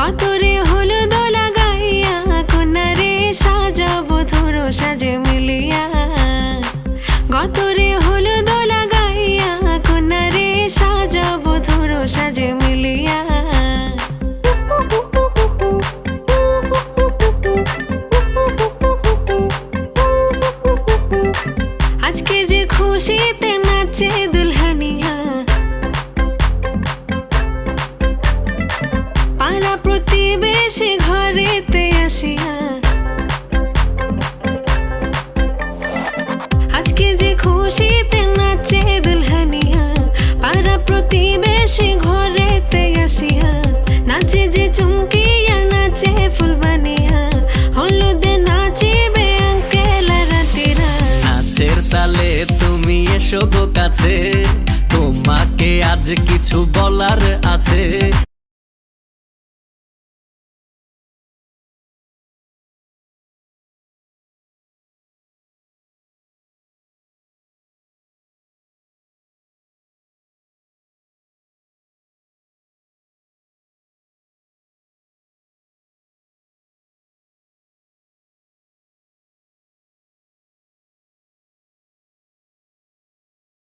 গতরে হলুদ লাগাইয়া কন্যারে সাজাবো ধরো সাজে মিলিয়া। গতরে হলুদ লাগাইয়া কন্যারে সাজাবো ধরো সাজে মিলিয়া। আজকে যে খুশিতে নাচে দুলহানিয়া, পাড়া প্রতিবেশী ঘরেতে আসিয়া। আজকে যে খুশিতে নাচে দুলহানিয়া, পাড়া প্রতিবেশী ঘরেতে আসিয়া। নাচে যে চুমকিয়া নাচে ফুলবানিয়া, হলুদে নাচিবে আঙ্কেল রাতিরা। নাচের তালে তুমি এসো গো কাছে, তোমাকে আজ কিছু বলার আছে।